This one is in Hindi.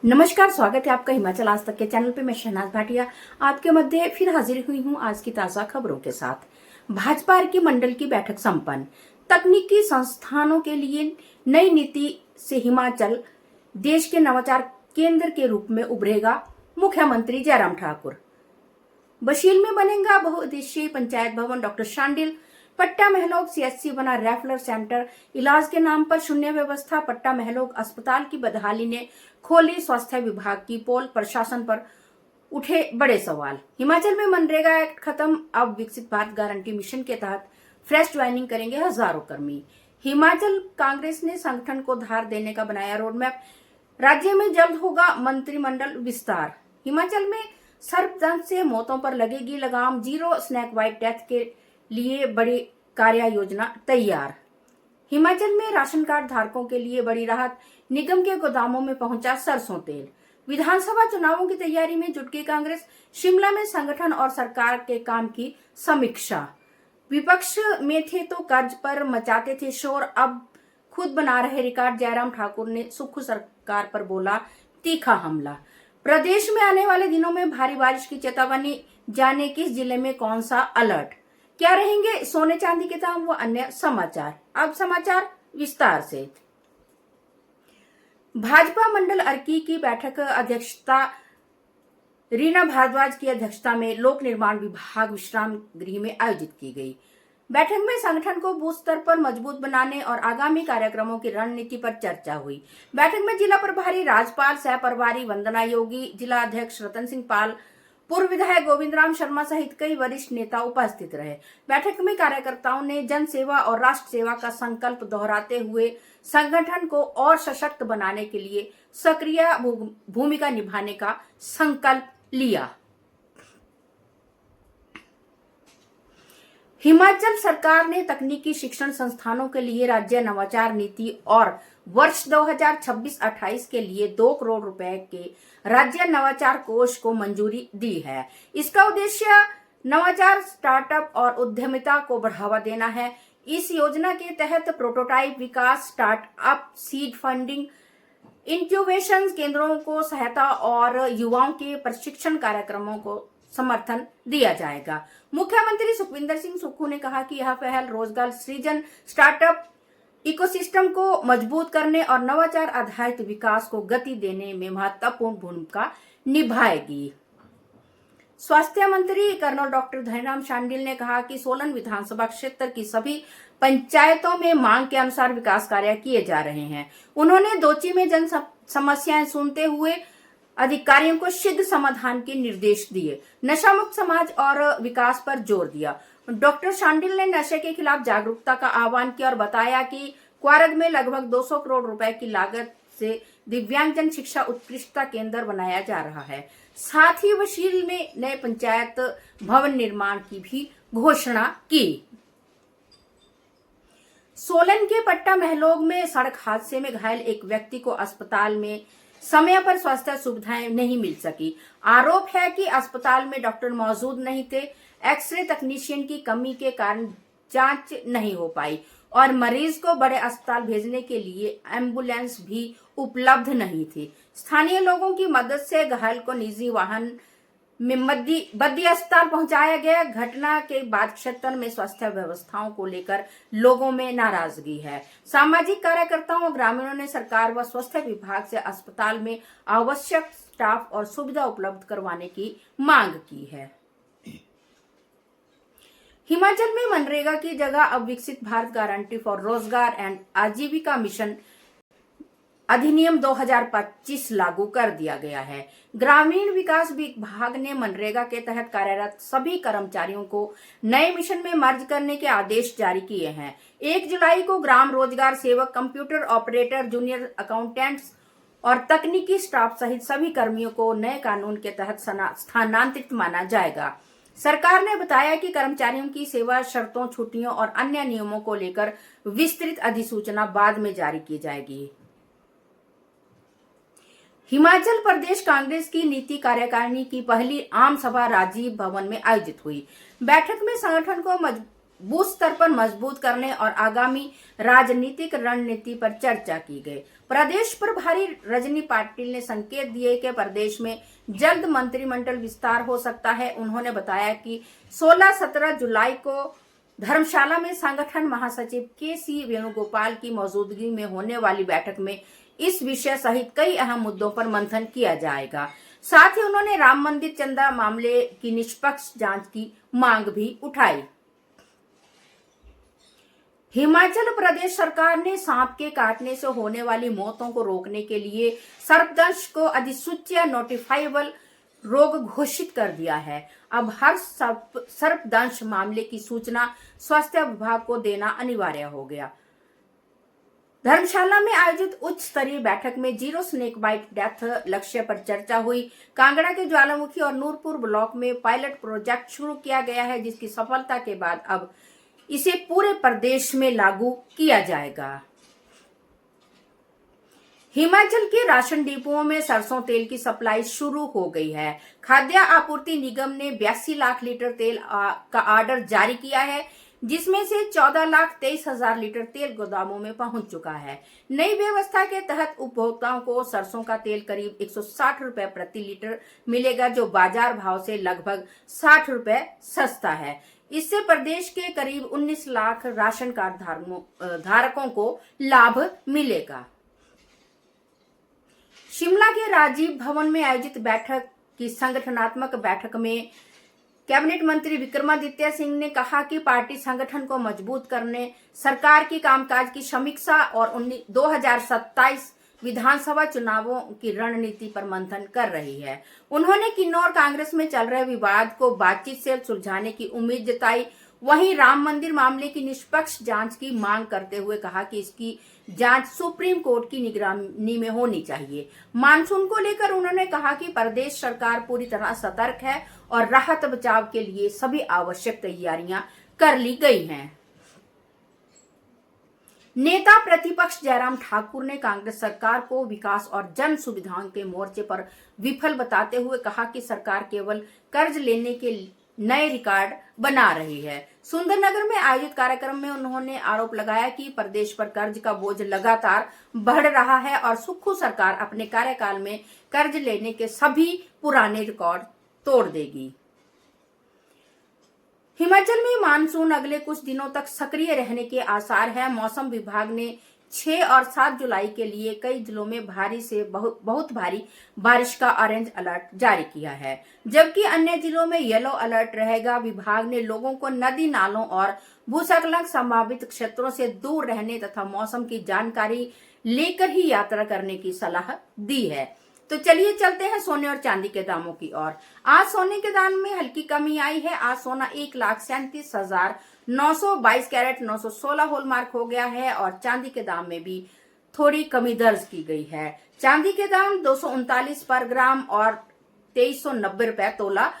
नमस्कार, स्वागत है आपका हिमाचल आज तक के चैनल पे। मैं शहनाज भाटिया आपके मध्य फिर हाजिर हुई हूँ आज की ताजा खबरों के साथ। भाजपा की मंडल की बैठक संपन्न। तकनीकी संस्थानों के लिए नई नीति से हिमाचल देश के नवाचार केंद्र के रूप में उभरेगा, मुख्यमंत्री जयराम ठाकुर। बशील में बनेगा बहुउद्देशीय पंचायत भवन। डॉक्टर शांडिल। पट्टा महलोग सीएचसी बना रेफरल सेंटर। इलाज के नाम पर शून्य व्यवस्था। पट्टा महलोग अस्पताल की बदहाली ने खोली स्वास्थ्य विभाग की पोल। प्रशासन पर उठे बड़े सवाल। हिमाचल में मनरेगा एक्ट खत्म, अब विकसित भारत गारंटी मिशन के तहत फ्रेश ज्वाइनिंग करेंगे हजारों कर्मी। हिमाचल कांग्रेस ने संगठन को धार देने का बनाया रोडमैप। राज्य में जल्द होगा मंत्रिमंडल विस्तार। हिमाचल में सर्पदंश से मौतों पर लगेगी लगाम। जीरो स्नैक बाइट डेथ के लिए बड़ी कार्य योजना तैयार। हिमाचल में राशन कार्ड धारकों के लिए बड़ी राहत। निगम के गोदामों में पहुंचा सरसों तेल। विधानसभा चुनावों की तैयारी में जुट गई कांग्रेस। शिमला में संगठन और सरकार के काम की समीक्षा। विपक्ष में थे तो कर्ज पर मचाते थे शोर, अब खुद बना रहे रिकॉर्ड। जयराम ठाकुर ने सुक्खू सरकार पर बोला तीखा हमला। प्रदेश में आने वाले दिनों में भारी बारिश की चेतावनी। जाने किस जिले में कौन सा अलर्ट। क्या रहेंगे सोने चांदी के दाम व अन्य समाचार। अब समाचार विस्तार से। भाजपा मंडल अर्की की बैठक अध्यक्षता रीना भारद्वाज की अध्यक्षता में लोक निर्माण विभाग विश्राम गृह में आयोजित की गई। बैठक में संगठन को बूथ स्तर पर मजबूत बनाने और आगामी कार्यक्रमों की रणनीति पर चर्चा हुई। बैठक में जिला प्रभारी राजपाल, सह प्रभारी वंदना योगी, जिला अध्यक्ष रतन सिंह पाल, पूर्व विधायक गोविंद राम शर्मा सहित कई वरिष्ठ नेता उपस्थित रहे। बैठक में कार्यकर्ताओं ने जन सेवा और राष्ट्र सेवा का संकल्प दोहराते हुए संगठन को और सशक्त बनाने के लिए सक्रिय भूमिका निभाने का संकल्प लिया। हिमाचल सरकार ने तकनीकी शिक्षण संस्थानों के लिए राज्य नवाचार नीति और वर्ष 2026-28 के लिए 2 करोड़ रुपए के राज्य नवाचार कोष को मंजूरी दी है। इसका उद्देश्य नवाचार, स्टार्टअप और उद्यमिता को बढ़ावा देना है। इस योजना के तहत प्रोटोटाइप विकास, स्टार्टअप सीड फंडिंग, इंक्यूबेशन केंद्रों को सहायता और युवाओं के प्रशिक्षण कार्यक्रमों को समर्थन दिया जाएगा। मुख्यमंत्री सुखविंदर सिंह सुक्खू ने कहा कि यह पहल रोजगार सृजन, स्टार्टअप इकोसिस्टम को मजबूत करने और नवाचार आधारित विकास को गति देने में महत्वपूर्ण भूमिका निभाएगी। स्वास्थ्य मंत्री कर्नल डॉक्टर धनीराम शांडिल ने कहा कि सोलन विधानसभा क्षेत्र की सभी पंचायतों में मांग के अनुसार विकास कार्य किए जा रहे हैं। उन्होंने दोची में जन समस्याएं सुनते हुए अधिकारियों को शीघ्र समाधान के निर्देश दिए। नशा मुक्त समाज और विकास पर जोर दिया। डॉक्टर शांडिल ने नशे के खिलाफ जागरूकता का आह्वान किया और बताया कि क्वारग में लगभग 200 करोड़ रुपए की लागत से दिव्यांगजन शिक्षा उत्कृष्टता केंद्र बनाया जा रहा है। साथ ही वशील में नए पंचायत भवन निर्माण की भी घोषणा की। सोलन के पट्टा महलोग में सड़क हादसे में घायल एक व्यक्ति को अस्पताल में समय पर स्वास्थ्य सुविधाएं नहीं मिल सकी। आरोप है कि अस्पताल में डॉक्टर मौजूद नहीं थे। एक्सरे तकनीशियन की कमी के कारण जांच नहीं हो पाई और मरीज को बड़े अस्पताल भेजने के लिए एम्बुलेंस भी उपलब्ध नहीं थी। स्थानीय लोगों की मदद से घायल को निजी वाहन में बद्दी अस्पताल पहुंचाया गया। घटना के बाद क्षेत्र में स्वास्थ्य व्यवस्थाओं को लेकर लोगों में नाराजगी है। सामाजिक कार्यकर्ताओं और ग्रामीणों ने सरकार व स्वास्थ्य विभाग से अस्पताल में आवश्यक स्टाफ और सुविधा उपलब्ध करवाने की मांग की है। हिमाचल में मनरेगा की जगह अब विकसित भारत गारंटी फॉर रोजगार एंड आजीविका मिशन अधिनियम 2025 लागू कर दिया गया है। ग्रामीण विकास विभाग ने मनरेगा के तहत कार्यरत सभी कर्मचारियों को नए मिशन में मर्ज करने के आदेश जारी किए हैं। 1 जुलाई को ग्राम रोजगार सेवक, कंप्यूटर ऑपरेटर, जूनियर अकाउंटेंट्स और तकनीकी स्टाफ सहित सभी कर्मियों को नए कानून के तहत स्थानांतरित माना जाएगा। सरकार ने बताया कि कर्मचारियों की सेवा शर्तों, छुट्टियों और अन्य नियमों को लेकर विस्तृत अधिसूचना बाद में जारी की जाएगी। हिमाचल प्रदेश कांग्रेस की नीति कार्यकारिणी की पहली आम सभा राजीव भवन में आयोजित हुई। बैठक में संगठन को बूथ स्तर पर मजबूत करने और आगामी राजनीतिक रणनीति पर चर्चा की गई। प्रदेश प्रभारी रजनी पाटिल ने संकेत दिए कि प्रदेश में जल्द मंत्रिमंडल विस्तार हो सकता है। उन्होंने बताया कि 16-17 जुलाई को धर्मशाला में संगठन महासचिव के.सी. वेणुगोपाल की मौजूदगी में होने वाली बैठक में इस विषय सहित कई अहम मुद्दों पर मंथन किया जाएगा। साथ ही उन्होंने राम मंदिर चंदा मामले की निष्पक्ष जांच की मांग भी उठाई। हिमाचल प्रदेश सरकार ने सांप के काटने से होने वाली मौतों को रोकने के लिए सर्पदंश को अधिसूच्य नोटिफाइबल रोग घोषित कर दिया है। अब हर सर्पदंश मामले की सूचना स्वास्थ्य विभाग को देना अनिवार्य हो गया। धर्मशाला में आयोजित उच्च स्तरीय बैठक में जीरो स्नेक बाइट डेथ लक्ष्य पर चर्चा हुई। कांगड़ा के ज्वालामुखी और नूरपुर ब्लॉक में पायलट प्रोजेक्ट शुरू किया गया है, जिसकी सफलता के बाद अब इसे पूरे प्रदेश में लागू किया जाएगा। हिमाचल के राशन डिपोओं में सरसों तेल की सप्लाई शुरू हो गई है। खाद्य आपूर्ति निगम ने 82 लाख लीटर तेल का ऑर्डर जारी किया है, जिसमें से 14,23,000 लीटर तेल गोदामों में पहुंच चुका है। नई व्यवस्था के तहत उपभोक्ताओं को सरसों का तेल करीब 160 रुपए प्रति लीटर मिलेगा, जो बाजार भाव से लगभग 60 रुपए सस्ता है। इससे प्रदेश के करीब 19 लाख राशन कार्ड धारकों को लाभ मिलेगा। शिमला के राजीव भवन में आयोजित बैठक की संगठनात्मक बैठक में कैबिनेट मंत्री विक्रमादित्य सिंह ने कहा कि पार्टी संगठन को मजबूत करने, सरकार की कामकाज की समीक्षा और 2027 विधानसभा चुनावों की रणनीति पर मंथन कर रही है। उन्होंने किन्नौर कांग्रेस में चल रहे विवाद को बातचीत से सुलझाने की उम्मीद जताई। वहीं राम मंदिर मामले की निष्पक्ष जांच की मांग करते हुए कहा कि इसकी जांच सुप्रीम कोर्ट की निगरानी में होनी चाहिए। मानसून को लेकर उन्होंने कहा कि प्रदेश सरकार पूरी तरह सतर्क है और राहत बचाव के लिए सभी आवश्यक तैयारियां कर ली गई हैं। नेता प्रतिपक्ष जयराम ठाकुर ने कांग्रेस सरकार को विकास और जन सुविधाओं के मोर्चे पर विफल बताते हुए कहा कि सरकार केवल कर्ज लेने के नए रिकॉर्ड बना रही है। सुंदरनगर में आयोजित कार्यक्रम में उन्होंने आरोप लगाया कि प्रदेश पर कर्ज का बोझ लगातार बढ़ रहा है और सुक्खू सरकार अपने कार्यकाल में कर्ज लेने के सभी पुराने रिकॉर्ड तोड़ देगी। हिमाचल में मानसून अगले कुछ दिनों तक सक्रिय रहने के आसार है। मौसम विभाग ने 6 और 7 जुलाई के लिए कई जिलों में भारी से बहुत भारी बारिश का ऑरेंज अलर्ट जारी किया है, जबकि अन्य जिलों में येलो अलर्ट रहेगा। विभाग ने लोगों को नदी नालों और भूस्खलन संभावित क्षेत्रों से दूर रहने तथा मौसम की जानकारी लेकर ही यात्रा करने की सलाह दी है। तो चलिए चलते हैं सोने और चांदी के दामों की ओर। आज सोने के दाम में हल्की कमी आई है। आज सोना 1,37,922 कैरेट 916 हॉलमार्क हो गया है और चांदी के दाम में भी थोड़ी कमी दर्ज की गई है। चांदी के दाम 239 पर ग्राम और 2390 रुपए तोला